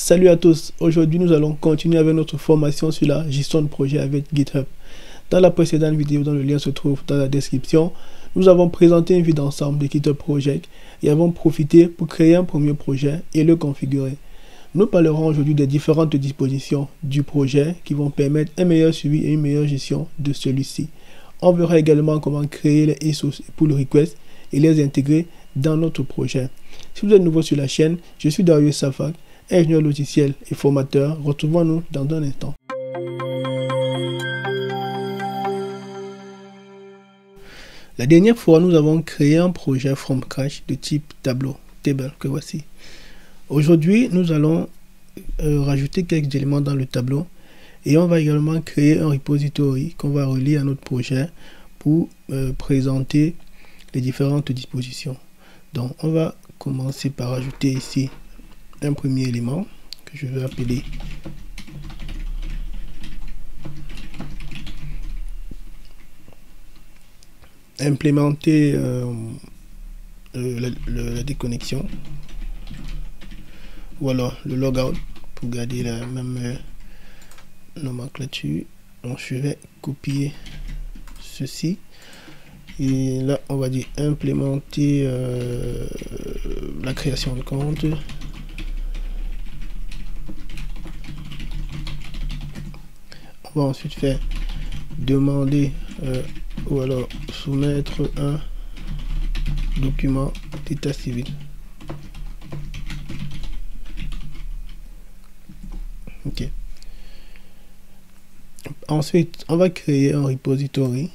Salut à tous, aujourd'hui nous allons continuer avec notre formation sur la gestion de projet avec GitHub. Dans la précédente vidéo, dont le lien se trouve dans la description, nous avons présenté une vue d'ensemble de GitHub Project et avons profité pour créer un premier projet et le configurer. Nous parlerons aujourd'hui des différentes dispositions du projet qui vont permettre un meilleur suivi et une meilleure gestion de celui-ci. On verra également comment créer les ISO pull requests et les intégrer dans notre projet. Si vous êtes nouveau sur la chaîne, je suis Darius Safak, ingénieur logiciel et formateur. Retrouvons-nous dans un instant. La dernière fois, nous avons créé un projet from scratch de type tableau, table, que voici. Aujourd'hui, nous allons rajouter quelques éléments dans le tableau et on va également créer un repository qu'on va relier à notre projet pour présenter les différentes dispositions. Donc, on va commencer par ajouter ici un premier élément que je vais appeler implémenter la déconnexion ou alors le logout pour garder la même nomenclature. Donc je vais copier ceci et là on va dire implémenter la création de compte. On va ensuite faire demander ou alors soumettre un document d'état civil. Ok. Ensuite, on va créer un repository.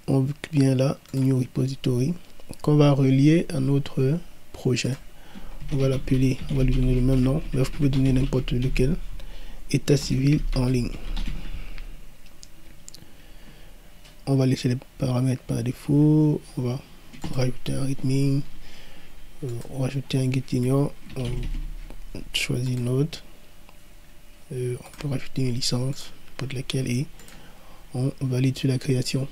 On vient là, new repository, qu'on va relier à notre projet. On va l'appeler, on va lui donner le même nom, mais vous pouvez donner n'importe lequel. État civil en ligne. On va laisser les paramètres par défaut. On va rajouter un readme, on va rajouter un getIgnore, on choisit une autre. On peut rajouter une licence, n'importe laquelle, et on valide sur la création.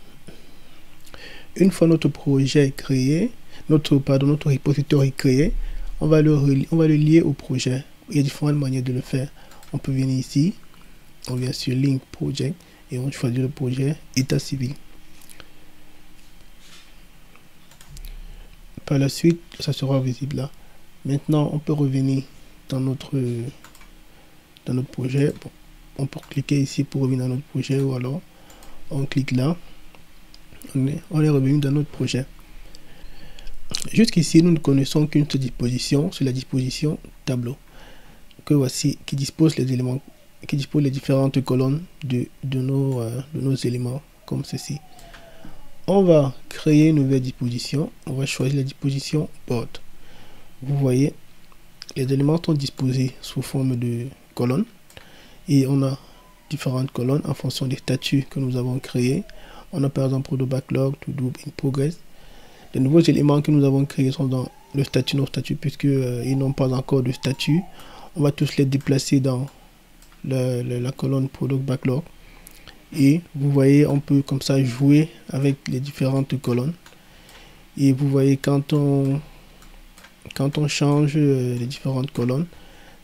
Une fois notre projet créé, notre repository créé, on va le lier au projet. Il y a différentes manières de le faire. On peut venir ici, on vient sur Link Project et on choisit le projet État civil. Par la suite, ça sera visible là. Maintenant, on peut revenir dans notre projet. Bon, on peut cliquer ici pour revenir dans notre projet ou alors on clique là. On est revenu dans notre projet. Jusqu'ici, nous ne connaissons qu'une seule disposition, c'est la disposition tableau. Que voici, qui dispose les éléments, qui dispose les différentes colonnes de nos éléments comme ceci. On va créer une nouvelle disposition. On va choisir la disposition board. Vous voyez, les éléments sont disposés sous forme de colonnes et on a différentes colonnes en fonction des statuts que nous avons créés. On a par exemple le backlog, to do, in progress. Les nouveaux éléments que nous avons créés sont dans le statut, nos statuts, puisque ils n'ont pas encore de statut. On va tous les déplacer dans la colonne Product Backlog. Et vous voyez, on peut comme ça jouer avec les différentes colonnes. Et vous voyez, quand on change les différentes colonnes,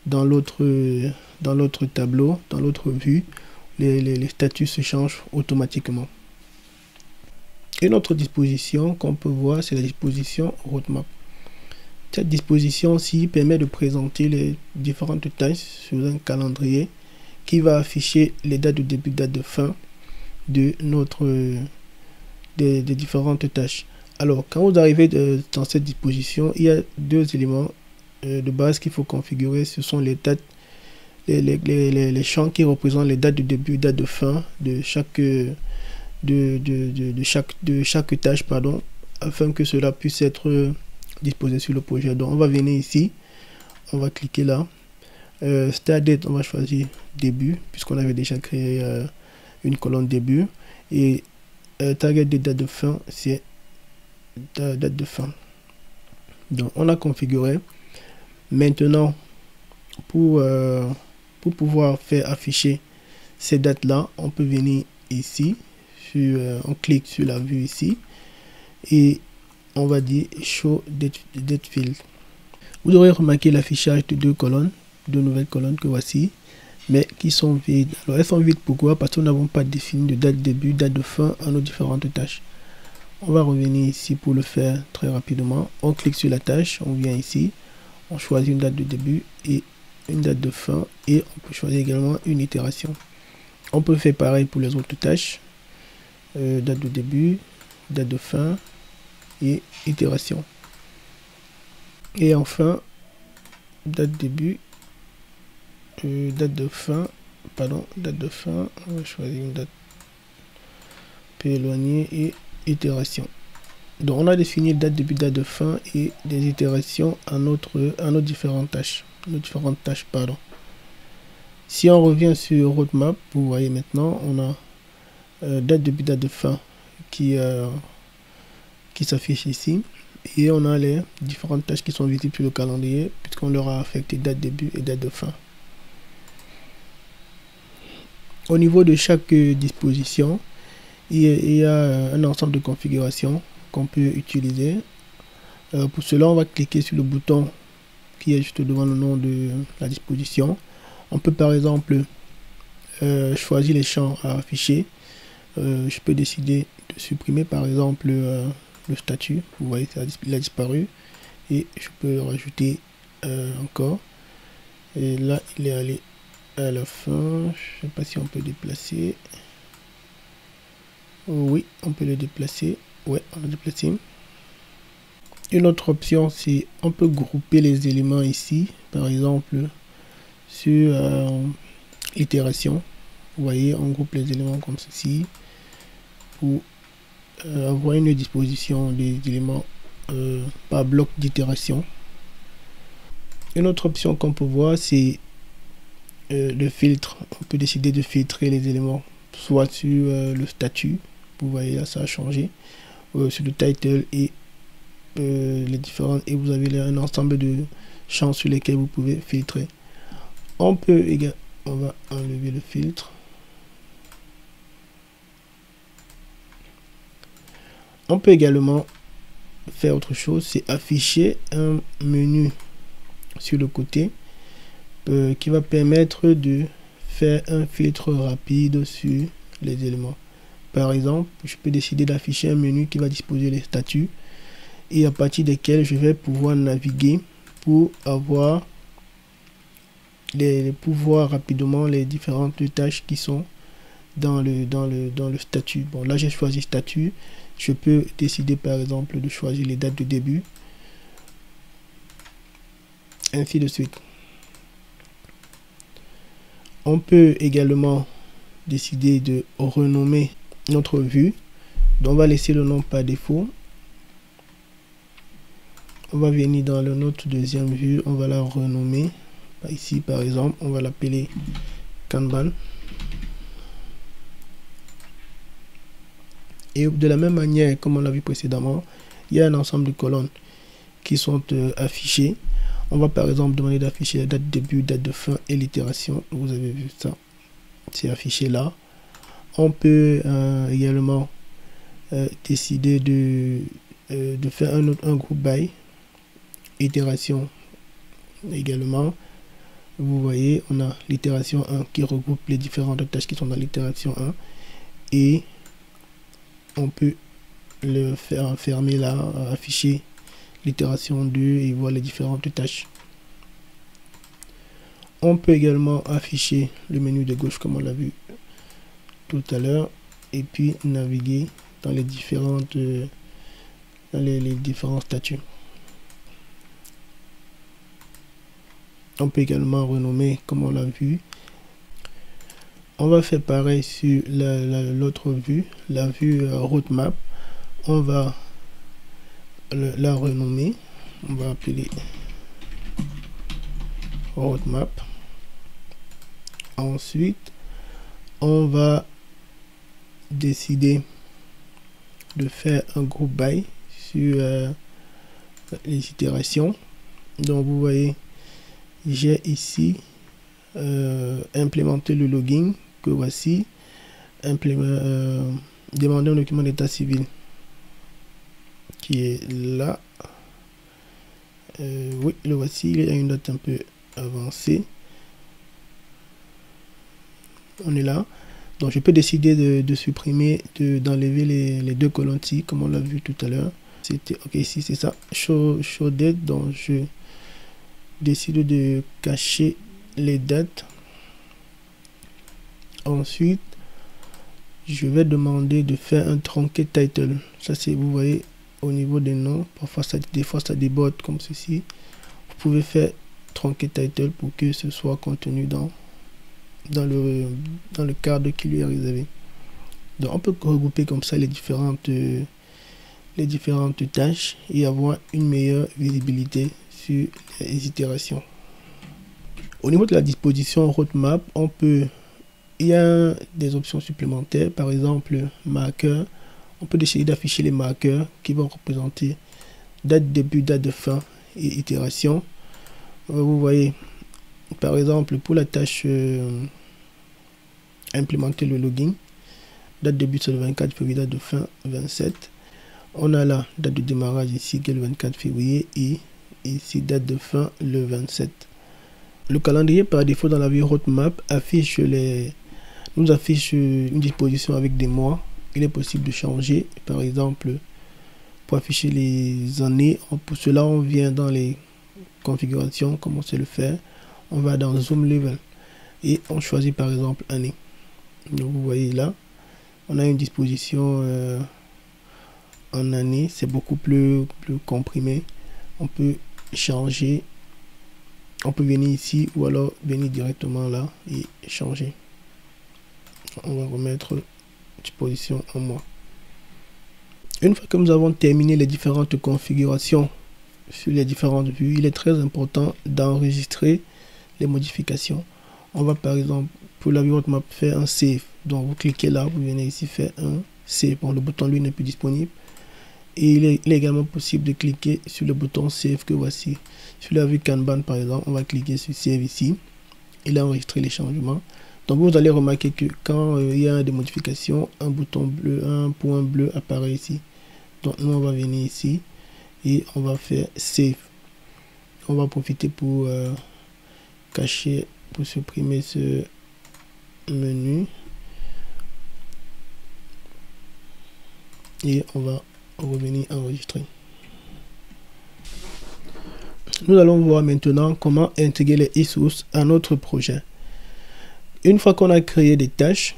dans l'autre tableau, dans l'autre vue, les statuts se changent automatiquement. Une autre disposition qu'on peut voir, c'est la disposition Roadmap. Cette disposition-ci permet de présenter les différentes tâches sur un calendrier qui va afficher les dates de début, dates de fin de des différentes tâches. Alors, quand vous arrivez dans cette disposition, il y a deux éléments de base qu'il faut configurer. Ce sont les dates, les champs qui représentent les dates de début, dates de fin de chaque tâche, pardon, afin que cela puisse être disposé sur le projet. Donc on va venir ici, on va cliquer là, start date, on va choisir début puisqu'on avait déjà créé une colonne début, et target de date de fin, c'est date de fin. Donc on a configuré. Maintenant, pour pouvoir faire afficher ces dates là, on peut venir ici, on clique sur la vue ici et on va dire show date field. Vous aurez remarqué l'affichage de deux colonnes deux nouvelles colonnes que voici, mais qui sont vides. Alors elles sont vides pourquoi? Parce que nous n'avons pas défini de date de début, date de fin à nos différentes tâches. On va revenir ici pour le faire très rapidement. On clique sur la tâche, on vient ici, on choisit une date de début et une date de fin, et on peut choisir également une itération. On peut faire pareil pour les autres tâches, date de début, date de fin et itération. Et enfin, date de début, date de fin, on va choisir une date un peu éloignée et itération. Donc on a défini date de début, date de fin et des itérations à nos différentes tâches. Si on revient sur roadmap, vous voyez maintenant on a date de début, date de fin qui s'affiche ici, et on a les différentes tâches qui sont visibles sur le calendrier puisqu'on leur a affecté date de début et date de fin. Au niveau de chaque disposition, il y a un ensemble de configurations qu'on peut utiliser. Pour cela, on va cliquer sur le bouton qui est juste devant le nom de la disposition. On peut par exemple choisir les champs à afficher. Je peux décider de supprimer par exemple le statut. Vous voyez, il a disparu, et je peux rajouter encore. Et là, il est allé à la fin. Je sais pas si on peut déplacer. Oui, on peut le déplacer. Ouais, on l'a déplacé. Une autre option, c'est on peut grouper les éléments ici, par exemple sur itération. Vous voyez, on groupe les éléments comme ceci pour avoir une disposition des éléments par bloc d'itération. Une autre option qu'on peut voir, c'est le filtre. On peut décider de filtrer les éléments soit sur le statut. Vous voyez là, ça a changé, sur le title et les différents, et vous avez là un ensemble de champs sur lesquels vous pouvez filtrer. On peut également, on va enlever le filtre. On peut également faire autre chose, c'est afficher un menu sur le côté qui va permettre de faire un filtre rapide sur les éléments. Par exemple, je peux décider d'afficher un menu qui va disposer les statuts et à partir desquels je vais pouvoir naviguer pour avoir pouvoir rapidement les différentes tâches qui sont dans le statut. Bon, là j'ai choisi statut. Je peux décider par exemple de choisir les dates de début, ainsi de suite. On peut également décider de renommer notre vue. Donc on va laisser le nom par défaut. On va venir dans notre deuxième vue, on va la renommer. Ici par exemple, on va l'appeler Kanban. Et de la même manière, comme on l'a vu précédemment, il y a un ensemble de colonnes qui sont affichées. On va par exemple demander d'afficher la date de début, date de fin et l'itération. Vous avez vu ça, c'est affiché là. On peut également décider de faire un groupe by itération également. Vous voyez, on a l'itération 1 qui regroupe les différentes tâches qui sont dans l'itération 1, et on peut le faire fermer là, afficher l'itération 2 et voir les différentes tâches. On peut également afficher le menu de gauche comme on l'a vu tout à l'heure, et puis naviguer dans les différentes les différents statuts. On peut également renommer comme on l'a vu. On va faire pareil sur l'autre vue, la vue roadmap. On va la renommer. On va appeler roadmap. Ensuite, on va décider de faire un groupe by sur les itérations. Donc vous voyez, j'ai ici implémenté le login que voici, demander un document d'état civil qui est là. Oui, le voici, il y a une date un peu avancée. on est là. Donc je peux décider de supprimer, d'enlever les deux colonnes ici, comme on l'a vu tout à l'heure. C'était ok, ici c'est ça, show date. Donc je décide de cacher les dates. Ensuite, je vais demander de faire un truncated title. Ça c'est, vous voyez, au niveau des noms, parfois des fois ça déborde comme ceci. Vous pouvez faire truncated title pour que ce soit contenu dans le cadre qui lui est réservé. Donc on peut regrouper comme ça les différentes tâches et avoir une meilleure visibilité sur les itérations. Au niveau de la disposition roadmap, il y a des options supplémentaires, par exemple marqueur. On peut décider d'afficher les marqueurs qui vont représenter date de début, date de fin et itération. Vous voyez, par exemple, pour la tâche implémenter le login, date de début c'est le 24 février, date de fin 27. On a la date de démarrage ici qui est le 24 février et ici date de fin le 27. Le calendrier par défaut dans la vue roadmap nous affiche une disposition avec des mois. Il est possible de changer, par exemple, pour afficher les années. Pour cela, on vient dans les configurations, comme on sait le faire. On va dans Zoom Level et on choisit par exemple année. Donc vous voyez là, on a une disposition en année. C'est beaucoup plus comprimé. On peut changer. On peut venir ici ou alors venir directement là et changer. On va remettre disposition en mois. Une fois que nous avons terminé les différentes configurations sur les différentes vues, il est très important d'enregistrer les modifications. On va par exemple pour la vue roadmap faire un save. Donc vous cliquez là, vous venez ici faire un save. Bon, le bouton lui n'est plus disponible. Et il est également possible de cliquer sur le bouton save que voici. Sur la vue Kanban par exemple, on va cliquer sur save ici. Il a enregistré les changements. Donc vous allez remarquer que quand il y a des modifications, un bouton bleu, un point bleu apparaît ici. Donc nous on va venir ici et on va faire save. On va profiter pour cacher, pour supprimer ce menu. Et on va revenir enregistrer. Nous allons voir maintenant comment intégrer les e-sources à notre projet. Une fois qu'on a créé des tâches,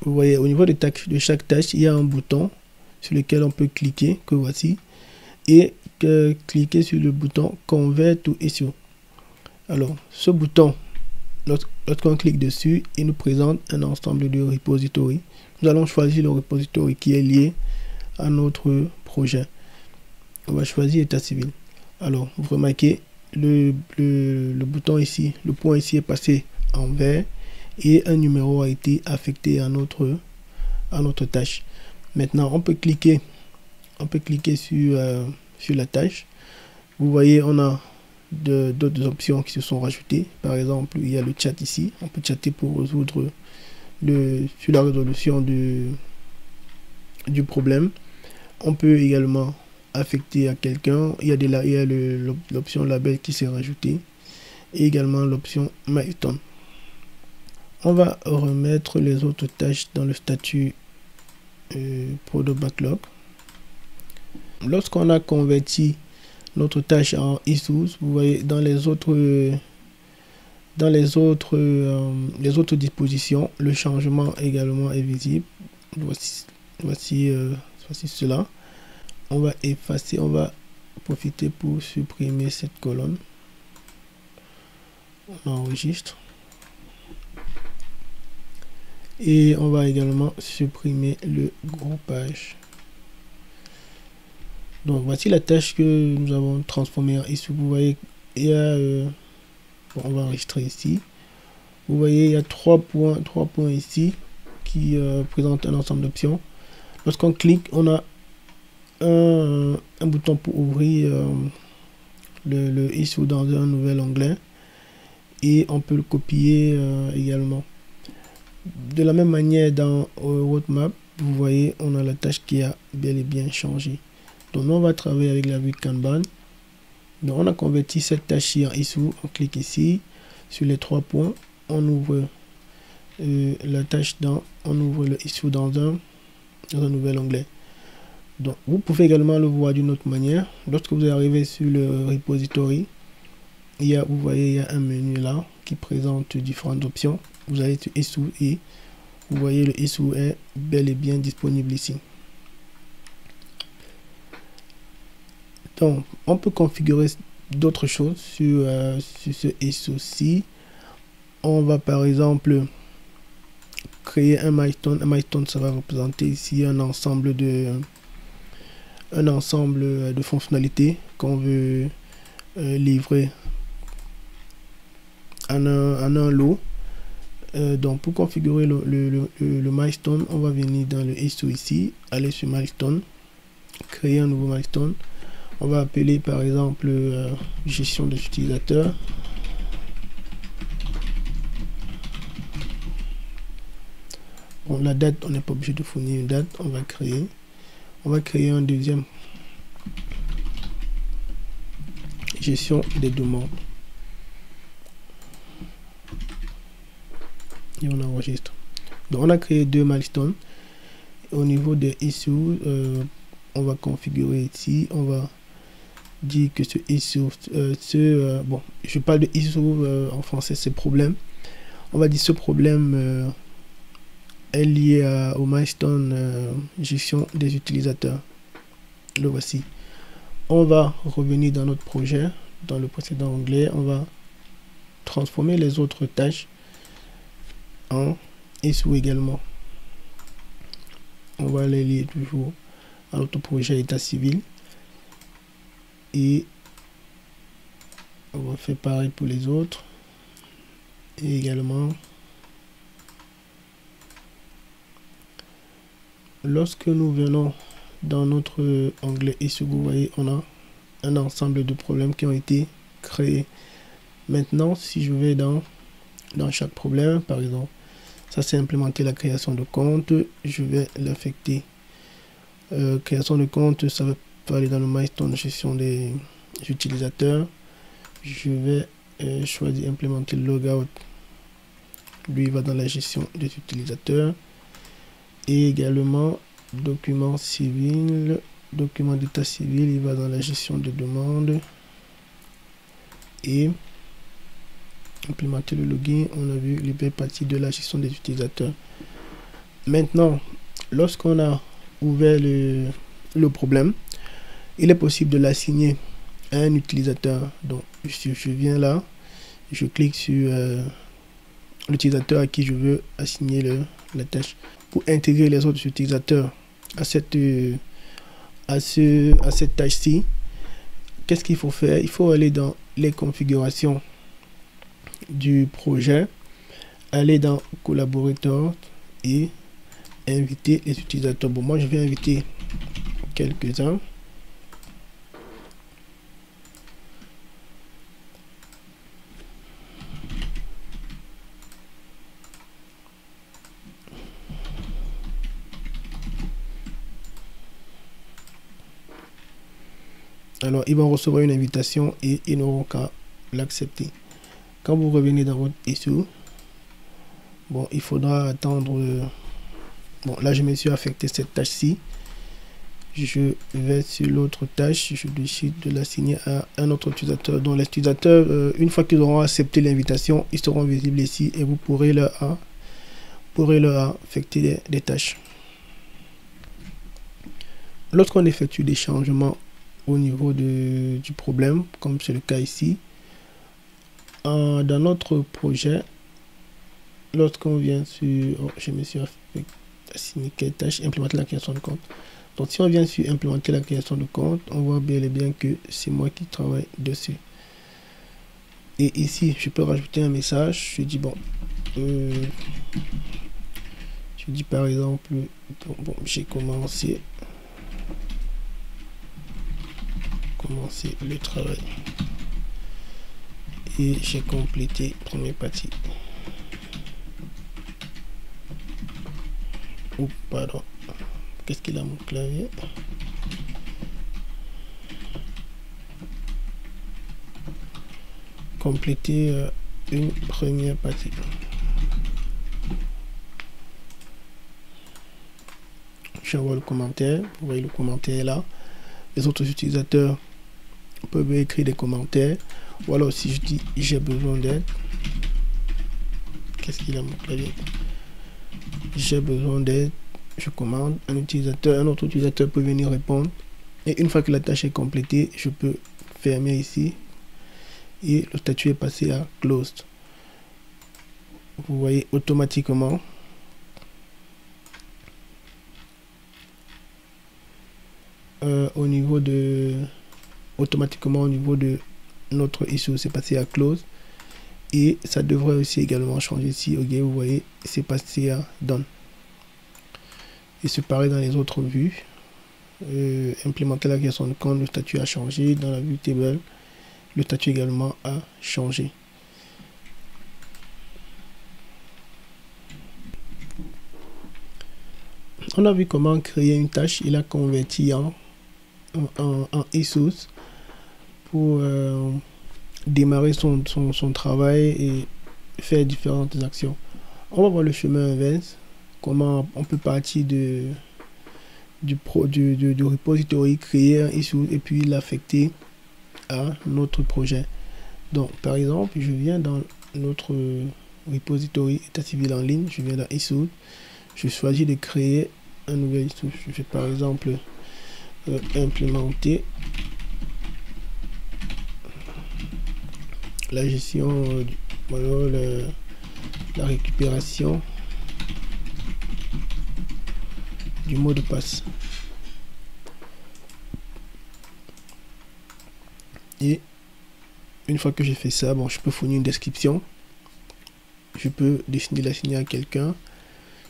vous voyez au niveau de chaque tâche, il y a un bouton sur lequel on peut cliquer, que voici, et cliquer sur le bouton Convert to Issue. Alors, ce bouton, lorsqu'on clique dessus, il nous présente un ensemble de repositories. Nous allons choisir le repository qui est lié à notre projet. On va choisir état civil. Alors, vous remarquez, le bouton ici, le point ici est passé en vert et un numéro a été affecté à notre tâche. Maintenant, on peut cliquer sur la tâche. Vous voyez, on a d'autres options qui se sont rajoutées. Par exemple, il y a le chat ici. On peut chatter pour résoudre sur la résolution du problème. On peut également affecter à quelqu'un. Il y a l'option label qui s'est rajoutée et également l'option milestone. On va remettre les autres tâches dans le statut Product Backlog. Lorsqu'on a converti notre tâche en e-source, vous voyez dans les autres dispositions, le changement également est visible. Voici cela. On va effacer, on va profiter pour supprimer cette colonne. On enregistre. Et on va également supprimer le groupage. Donc voici la tâche que nous avons transformée en issue. Vous voyez, il y a on va enregistrer ici. Vous voyez, il y a trois points ici qui présentent un ensemble d'options. Lorsqu'on clique, on a un bouton pour ouvrir le issue dans un nouvel onglet et on peut le copier également. De la même manière, dans roadmap, vous voyez, on a la tâche qui a bel et bien changé. Donc, nous, on va travailler avec la vue Kanban. Donc, on a converti cette tâche en issue. On clique ici sur les trois points. On ouvre la tâche on ouvre le issue dans un nouvel onglet. Donc vous pouvez également le voir d'une autre manière. Lorsque vous arrivez sur le repository, vous voyez, il y a un menu là qui présente différentes options. Vous allez sur issue et vous voyez le issue est bel et bien disponible ici. Donc on peut configurer d'autres choses sur ce issue-ci. On va par exemple créer un milestone. Un milestone, ça va représenter ici un ensemble de fonctionnalités qu'on veut livrer en un lot. Donc pour configurer le milestone, on va venir dans le issue ici, aller sur milestone, créer un nouveau milestone. On va appeler par exemple gestion des utilisateurs. Bon, la date, on n'est pas obligé de fournir une date. On va créer un deuxième. Gestion des demandes. Et on enregistre. Donc on a créé 2 milestones. Au niveau des issues, on va configurer ici. On va dire que ce issue, bon, je parle de issue en français, c'est problème. On va dire ce problème est lié au milestone gestion des utilisateurs. Le voici. On va revenir dans notre projet, dans le précédent onglet. On va transformer les autres tâches en issue également. On va les lier toujours à notre projet état civil. Et on va faire pareil pour les autres. Et également, lorsque nous venons dans notre onglet issue, vous voyez, on a un ensemble de problèmes qui ont été créés. Maintenant, si je vais dans chaque problème, par exemple, ça c'est implémenter la création de compte, je vais l'affecter. Création de compte, ça va aller dans le milestone gestion des utilisateurs. Je vais choisir implémenter le logout. Lui, il va dans la gestion des utilisateurs. Et également, document civil, document d'état civil, il va dans la gestion de demande. Et implémenter le login, on a vu, il fait partie de la gestion des utilisateurs. Maintenant, lorsqu'on a ouvert le problème, il est possible de l'assigner à un utilisateur. Donc, je viens là, je clique sur l'utilisateur à qui je veux assigner la tâche. Pour intégrer les autres utilisateurs à cette tâche-ci, qu'est-ce qu'il faut faire? Il faut aller dans les configurations du projet, aller dans collaborateur et inviter les utilisateurs. Bon, moi je vais inviter quelques-uns. Alors, ils vont recevoir une invitation et ils n'auront qu'à l'accepter. Quand vous revenez dans votre issue, bon, il faudra attendre. Bon, là, je me suis affecté cette tâche-ci. Je vais sur l'autre tâche. Je décide de l'assigner à un autre utilisateur. Donc, les utilisateurs, une fois qu'ils auront accepté l'invitation, ils seront visibles ici et vous pourrez leur affecter des tâches. Lorsqu'on effectue des changements au niveau du problème, comme c'est le cas ici, dans notre projet, lorsqu'on vient sur, je me suis assigné quelle tâche, implémenter la création de compte. Donc si on vient sur implémenter la création de compte, on voit bel et bien que c'est moi qui travaille dessus. Et ici, je peux rajouter un message. Je dis bon, je dis par exemple, bon, j'ai commencé le travail et j'ai complété première partie. Ou pardon, qu'est-ce qu'il a mon clavier? Compléter une première partie. j'envoie le commentaire. Vous voyez le commentaire là. Les autres utilisateurs peuvent écrire des commentaires. Ou alors si je dis j'ai besoin d'aide, qu'est-ce qu'il a montré? J'ai besoin d'aide, je commande. Un autre utilisateur peut venir répondre. Et une fois que la tâche est complétée, je peux fermer ici. Et le statut est passé à closed. Vous voyez automatiquement au niveau de notre issue, c'est passé à close. Et ça devrait aussi également changer ici. Ok, vous voyez, c'est passé à done. Et c'est pareil dans les autres vues. Implémenter la création de compte, le statut a changé. Dans la vue table, le statut également a changé. On a vu comment créer une tâche. Il a converti en issues pour démarrer son travail et faire différentes actions. On va voir le chemin inverse. Comment on peut partir du repository, créer un issue et puis l'affecter à notre projet. Donc par exemple, je viens dans notre repository état civil en ligne, je viens dans issue, je choisis de créer un nouvel issue. Je vais par exemple implémenter la gestion la récupération du mot de passe. Et une fois que j'ai fait ça, bon, je peux fournir une description. Je peux décider de l'assigner à quelqu'un.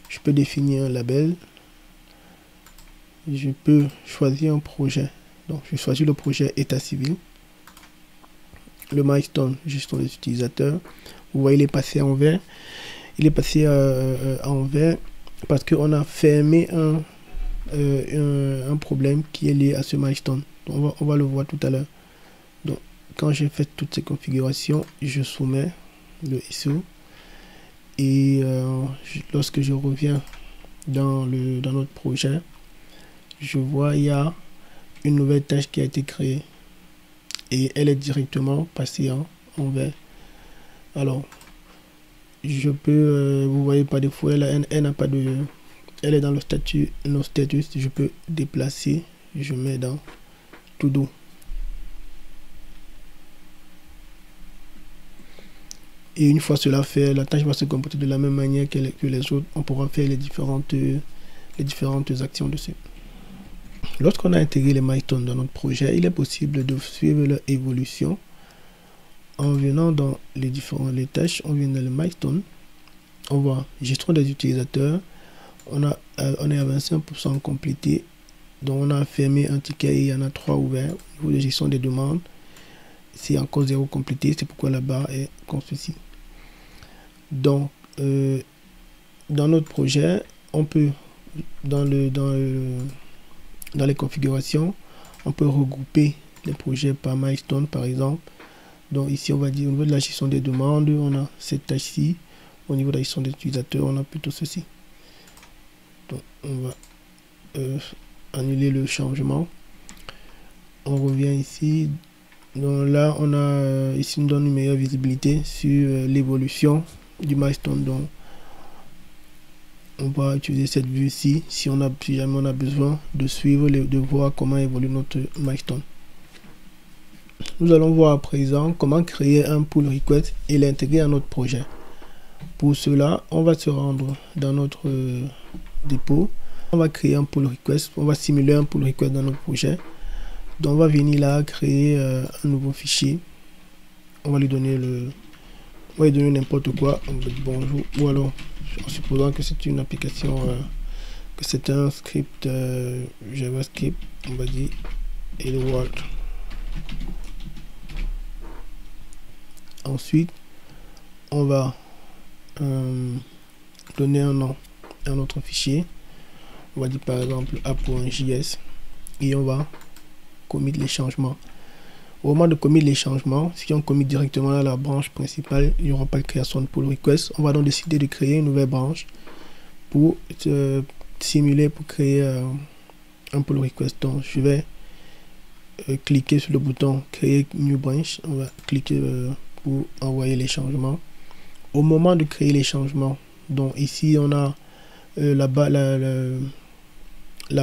Je peux définir un label. Je peux choisir un projet. Donc, je choisis le projet état civil. Le milestone, gestion des utilisateurs. Vous voyez, il est passé en vert. Il est passé en vert parce qu'on a fermé un problème qui est lié à ce milestone. Donc, on va le voir tout à l'heure. Donc, quand j'ai fait toutes ces configurations, je soumets le issue. Et lorsque je reviens dans notre projet, je vois il y a une nouvelle tâche qui a été créée. Et elle est directement passée en vert. Alors, je peux, vous voyez par défaut, elle n'a pas de, elle est dans le statut, nos status. Je peux déplacer, je mets dans to do. Et une fois cela fait, la tâche va se comporter de la même manière que les autres. On pourra faire les différentes actions dessus. Lorsqu'on a intégré les milestones dans notre projet, il est possible de suivre leur évolution en venant dans les tâches. On vient dans les milestones, on voit gestion des utilisateurs, on est à 25% complété, donc on a fermé un ticket et il y en a 3 ouverts. Au niveau de gestion des demandes, c'est encore 0 complété, c'est pourquoi la barre est comme ceci. Donc dans notre projet, on peut dans les configurations, on peut regrouper les projets par milestone par exemple. Donc ici on va dire au niveau de la gestion des demandes, on a cette tâche-ci. Au niveau de la gestion des utilisateurs, on a plutôt ceci. Donc on va annuler le changement. On revient ici. Donc là on a ici nous donne une meilleure visibilité sur l'évolution du milestone. Donc on va utiliser cette vue ici si jamais on a besoin de suivre, de voir comment évolue notre milestone. Nous allons voir à présent comment créer un pull request et l'intégrer à notre projet. Pour cela, on va se rendre dans notre dépôt. On va créer un pull request. On va simuler un pull request dans notre projet. Donc on va venir là créer un nouveau fichier. On va lui donner n'importe quoi. On va dire bonjour. Ou alors en supposant que c'est une application, que c'est un script JavaScript, on va dire hello world. Ensuite, on va donner un nom à notre fichier. On va dire par exemple app.js et on va commit les changements. Au moment de commit les changements, si on commit directement à la branche principale, il n'y aura pas de création de pull request. On va donc décider de créer une nouvelle branche pour simuler pour créer un pull request. Donc je vais cliquer sur le bouton créer new branch. On va cliquer pour envoyer les changements. Au moment de créer les changements, donc ici on a la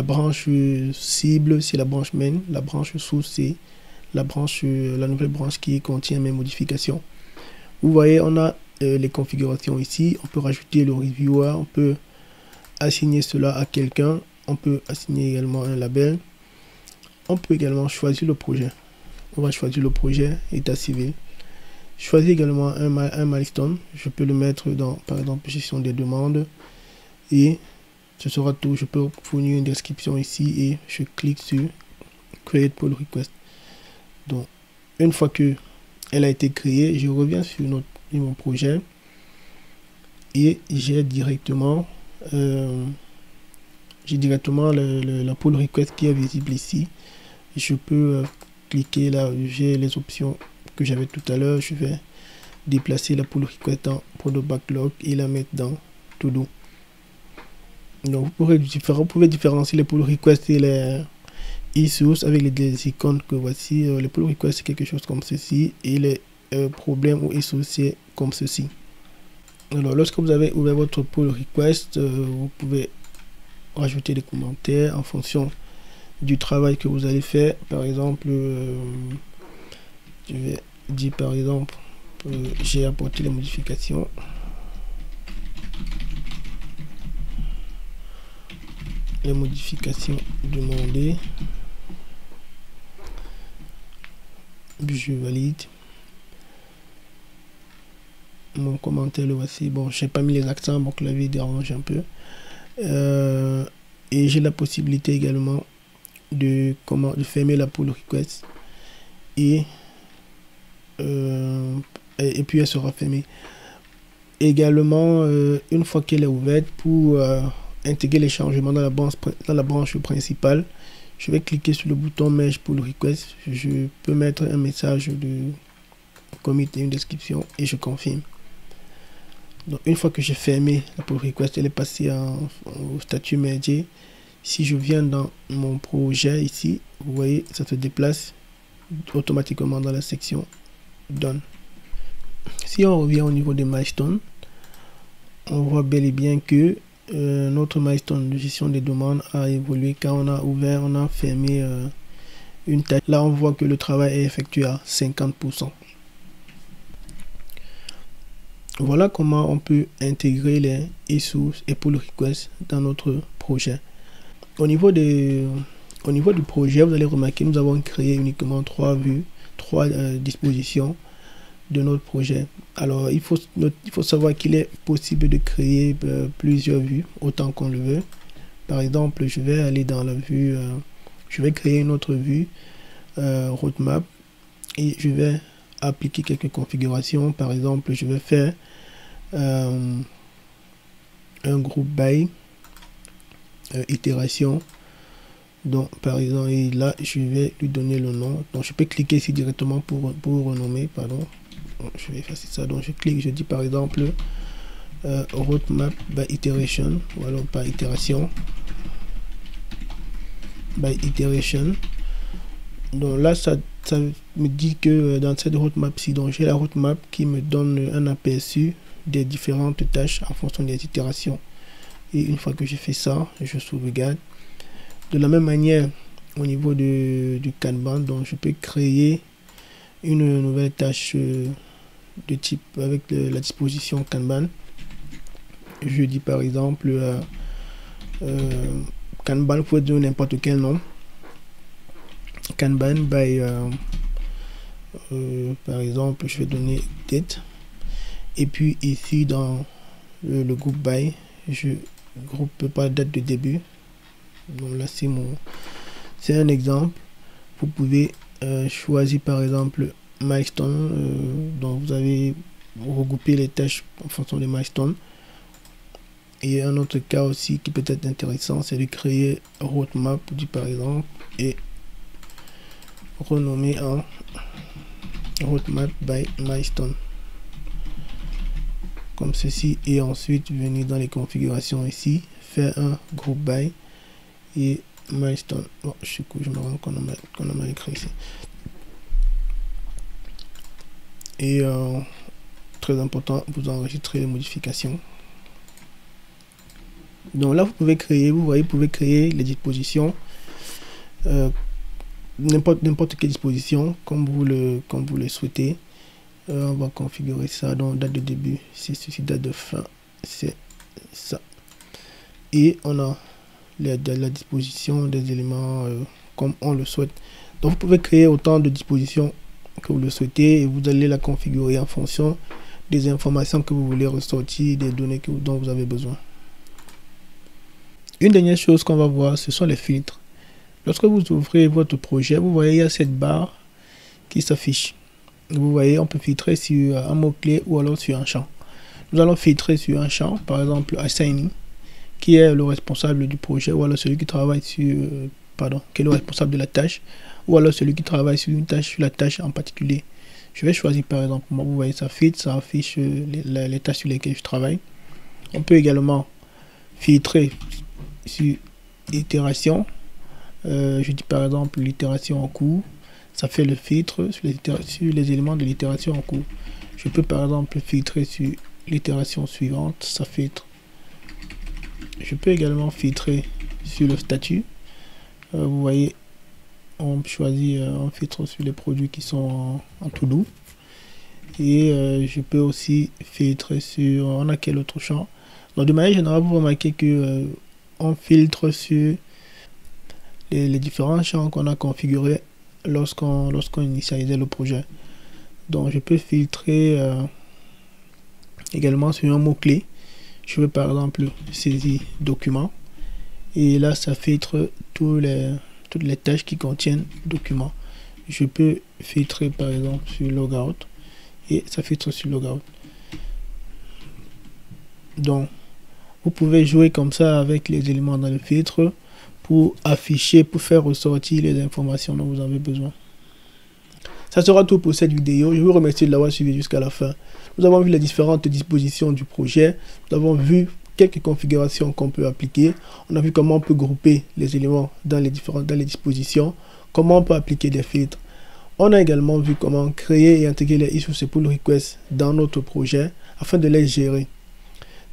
branche cible, c'est la branche main, la branche source, c'est la nouvelle branche qui contient mes modifications. Vous voyez, on a les configurations ici. On peut rajouter le reviewer, on peut assigner cela à quelqu'un, on peut assigner également un label. On peut également choisir le projet. On va choisir le projet état civil. Choisir également un milestone. Je peux le mettre dans, par exemple, gestion des demandes. Et ce sera tout. Je peux fournir une description ici et je clique sur Create Pull Request. Donc, une fois que elle a été créée, je reviens sur mon projet et j'ai directement la pull request qui est visible ici. Je peux cliquer là, j'ai les options que j'avais tout à l'heure. Je vais déplacer la pull request dans Product Backlog et la mettre dans To Do. Donc vous pouvez différencier les pull requests et les e-source avec les icônes que voici. Les pull requests c'est quelque chose comme ceci et les problèmes ou e-source c'est comme ceci. Alors lorsque vous avez ouvert votre pull request, vous pouvez rajouter des commentaires en fonction du travail que vous allez faire. Par exemple, je vais dire par exemple j'ai apporté les modifications. Les modifications demandées. Je valide. Mon commentaire le voici. Bon, j'ai pas mis les accents, mon clavier dérange un peu. Et j'ai la possibilité également de fermer la pull request et puis elle sera fermée. Également, une fois qu'elle est ouverte, pour intégrer les changements dans la branche principale, je vais cliquer sur le bouton Merge Pull Request. Je peux mettre un message de commit et une description et je confirme. Donc une fois que j'ai fermé la pull request, elle est passée au statut mergé. Si je viens dans mon projet ici, vous voyez, ça se déplace automatiquement dans la section Done. Si on revient au niveau des milestones, on voit bel et bien que notre milestone de gestion des demandes a évolué car on a ouvert, on a fermé une tâche. Là, on voit que le travail est effectué à 50%. Voilà comment on peut intégrer les e-sources et pull requests dans notre projet. Au niveau du projet, vous allez remarquer que nous avons créé uniquement 3 vues, 3 dispositions de notre projet. Alors, il faut savoir qu'il est possible de créer plusieurs vues autant qu'on le veut. Par exemple, je vais aller dans la vue, je vais créer une autre vue roadmap et je vais appliquer quelques configurations. Par exemple, je vais faire un groupe by itération. Donc par exemple, et là je vais lui donner le nom. Donc je peux cliquer ici directement pour renommer, pardon. Donc, je vais effacer ça. Donc je clique, je dis par exemple roadmap by iteration, voilà, par itération, by iteration. Donc là ça me dit que dans cette roadmap-ci, donc j'ai la roadmap qui me donne un aperçu des différentes tâches en fonction des itérations. Et une fois que j'ai fait ça, je sauvegarde. De la même manière, au niveau du Kanban, donc je peux créer une nouvelle tâche de type avec la disposition Kanban. Je dis par exemple Kanban, vous pouvez donner n'importe quel nom. Kanban by par exemple, je vais donner date. Et puis ici dans le groupe by, je groupe pas date de début. Donc là c'est un exemple. Vous pouvez choisir par exemple milestone, donc vous avez regroupé les tâches en fonction des milestones. Et un autre cas aussi qui peut être intéressant, c'est de créer roadmap, par exemple, et renommer en roadmap by milestone. comme ceci, et ensuite venir dans les configurations ici, faire un group by et milestone. Bon, je me rends compte qu'on a mal écrit ici. Et très important, vous enregistrez les modifications. Donc là, vous pouvez créer, vous voyez, vous pouvez créer les dispositions, n'importe quelle disposition, comme vous le souhaitez. On va configurer ça. Donc date de début, c'est ceci, date de fin, c'est ça. Et on a la disposition des éléments comme on le souhaite. Donc vous pouvez créer autant de dispositions que vous le souhaitez et vous allez la configurer en fonction des informations que vous voulez ressortir, des données dont vous avez besoin. Une dernière chose qu'on va voir, ce sont les filtres. Lorsque vous ouvrez votre projet, vous voyez, il y a cette barre qui s'affiche. Vous voyez, on peut filtrer sur un mot-clé ou alors sur un champ. Nous allons filtrer sur un champ, par exemple Assignee, qui est le responsable du projet, ou alors celui qui travaille sur, qui est le responsable de la tâche, ou alors celui qui travaille sur une tâche, sur la tâche en particulier. Je vais choisir par exemple, moi, vous voyez, ça filtre, ça affiche les tâches sur lesquelles je travaille. On peut également filtrer sur itération. Je dis par exemple l'itération en cours. Ça fait le filtre sur les éléments de l'itération en cours. Je peux par exemple filtrer sur l'itération suivante, ça filtre. Je peux également filtrer sur le statut. Vous voyez, on choisit, on filtre sur les produits qui sont en tout doux. Et je peux aussi filtrer sur, on a quel autre champ. Donc de manière générale, vous remarquez que on filtre sur les différents champs qu'on a configurés lorsqu'on initialisait le projet. Donc je peux filtrer également sur un mot-clé. Je veux par exemple saisir document. Et là, ça filtre toutes les tâches qui contiennent document. Je peux filtrer par exemple sur logout. Et ça filtre sur logout. Donc, vous pouvez jouer comme ça avec les éléments dans le filtre pour afficher, pour faire ressortir les informations dont vous avez besoin. Ça sera tout pour cette vidéo. Je vous remercie de l'avoir suivi jusqu'à la fin. Nous avons vu les différentes dispositions du projet. Nous avons vu quelques configurations qu'on peut appliquer. On a vu comment on peut grouper les éléments dans les dispositions, comment on peut appliquer des filtres. On a également vu comment créer et intégrer les issues et pull requests dans notre projet afin de les gérer.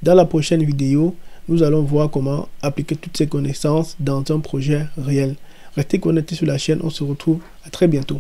Dans la prochaine vidéo, nous allons voir comment appliquer toutes ces connaissances dans un projet réel. Restez connectés sur la chaîne, on se retrouve à très bientôt.